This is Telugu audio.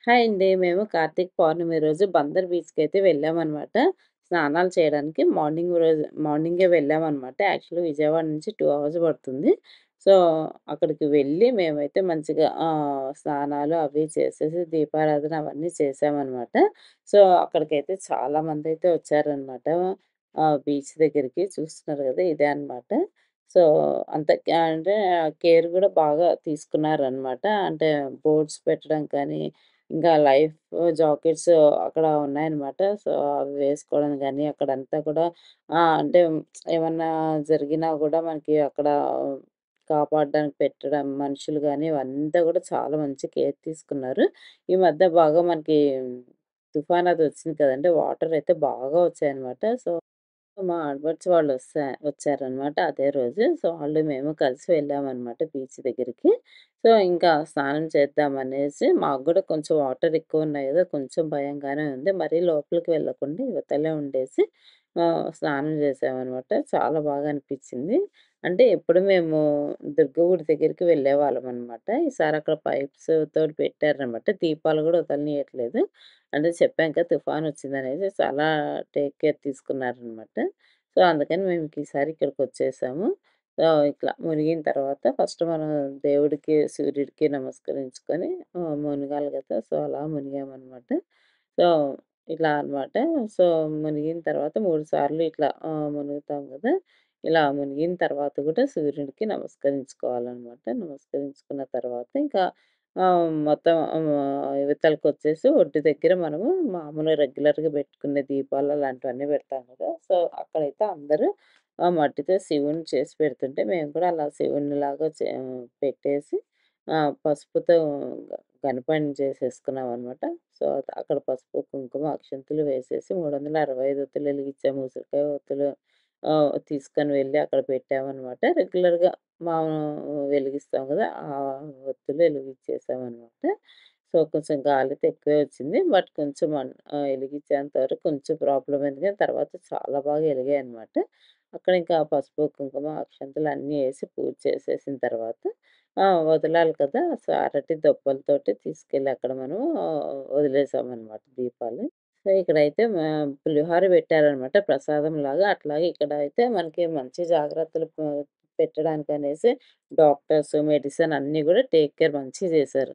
హాయ్ అండి. మేము కార్తీక పౌర్ణమి రోజు బందర్ బీచ్‌కైతే వెళ్ళామనమాట. స్నానాలు చేయడానికి మార్నింగే వెళ్ళామనమాట. యాక్చువల్లీ విజయవాడ నుంచి 2 అవర్స్ పడుతుంది. సో, అక్కడికి వెళ్ళి మేమైతే మంచిగా స్నానాలు అవి చేసేసి దీపారాధన అవన్నీ చేశామనమాట. సో, అక్కడికైతే చాలా మందైతే వచ్చారనమాట. బీచ్ దగ్గరికి చూస్తున్నారు గదా! ఇదే అనమాట. సో, అంత అంటే కేర్ గూడా బాగా తీసుకున్నారనమాట. అంటే బోర్డ్స్ పెట్టడం కానీ ఇంకా లైఫ్ జాకెట్స్ అక్కడ ఉన్నాయన్నమాట. సో, అవి వేసుకోవడం గాని, అక్కడంతా కూడా అంటే ఏమన్నా జరిగినా గూడా మనకి అక్కడ కాపాడడానికి పెట్టడం మనుషులు గాని, ఇవంతా గూడా చాలా మంచి కేర్ తీసుకున్నారు. ఈ మధ్య బాగా మనకి తుఫాన్ అది వచ్చింది కదండీ! వాటర్ అయితే బాగా వచ్చాయన్నమాట. సో మా ఆడపడుచు వచ్చారనమాట అదే రోజు. సో, మేము కలిసి వెళ్ళామనమాట బీచ్ దగ్గరికి. సో, ఇంకా స్నానం చేద్దామనేసి మాకు గూడా కొంచెం వాటర్ ఎక్కువున్నాయి గదా! కొంచెం భయంగానే ఉంది. మరీ లోపలికి వెళ్ళకుండా ఇవతలే ఉండేసి స్నానం చేశామనమాట. చాలా బాగా అనిపిచ్చింది. అంటే ఎప్పుడు మేము దుర్గ గుడి దగ్గరికి వెళ్ళేవాళ్ళమనమాట. ఈసారి అక్కడ పైప్స్ తోటి పెట్టారనమాట. దీపాలు గూడా వదలనీయట్లేదు. అంటే చెప్పాం కదా! తుఫానొచ్చిందనేసి చాలా టేక్ కేర్ తీసుకున్నారనమాట. సో, అందుకని మేము ఈసారి ఇక్కడికొచ్చేసాము. ఇట్లా మునిగిన తర్వాత ఫస్ట్ మనం దేవుడికి, సూర్యుడికి నమస్కరించుకొని మునగాలి గదా! సో, అలా మునిగామనమాట. సో, ఇట్లా అనమాట. సో, మునిగిన తర్వాత 3 సార్లు ఇట్లా మునుగుతాం గదా! ఇలా మునిగిన తర్వాత గూడా సూర్యుడికి నమస్కరించుకోవాలనమాట. నమస్కరించుకున్న తర్వాత ఇంకా మొత్తం ఇవతలకొచ్చేసి ఒడ్డు దగ్గర మనము మామూలుగా రెగ్యులర్‌గా పెట్టుకునే దీపాలు అలాంటివన్నీ పెడతాం కదా! సో, అక్కడైతే అందరూ మట్టితో శివుడిని చేసి పెడుతుంటే మేము కూడా అలా శివుడినిలాగా పెట్టేసి పసుపుతో గణపడిని చేసేసుకున్నామనమాట. సో, అక్కడ పసుపు, కుంకుమ, అక్షంతలు వేసేసి 365 ఒత్తులు వెలిగించాము. ఉసిరికాయ ఒత్తులు తీసుకొని వెళ్ళి అక్కడ పెట్టామనమాట. రెగ్యులర్‌గా మనం వెలిగిస్తాం గదా! ఆ ఒత్తులు వెలిగిచ్చేసామనమాట. సో, కొంచెం గాలైతే ఎక్కువే వచ్చింది. బట్ కొంచెం ఎలిగించేంత వరకు కొంచెం ప్రాబ్లమ్ అయింది గానీ, తర్వాత చాలా బాగా ఎలిగాయనమాట. అక్కడ ఇంకా పసుపు, కుంకుమ, అక్షంతలు అన్నీ ఏసి పూజ చేసేసిన తర్వాత వదలాలి కదా! సో, అరటి దొప్పలతోటి తీసుకెళ్ళి అక్కడ మనం వదిలేసామనమాట దీపాలు. సో, ఇక్కడైతే పులిహోర పెట్టారనమాట ప్రసాదంలాగా. అట్లాగే ఇక్కడైతే మనకి మంచి జాగ్రత్తలు పెట్టడానికనేసి డాక్టర్స్, మెడిసిన్ అన్నీ గూడా టేక్ కేర్ మంచిగా చేశారు.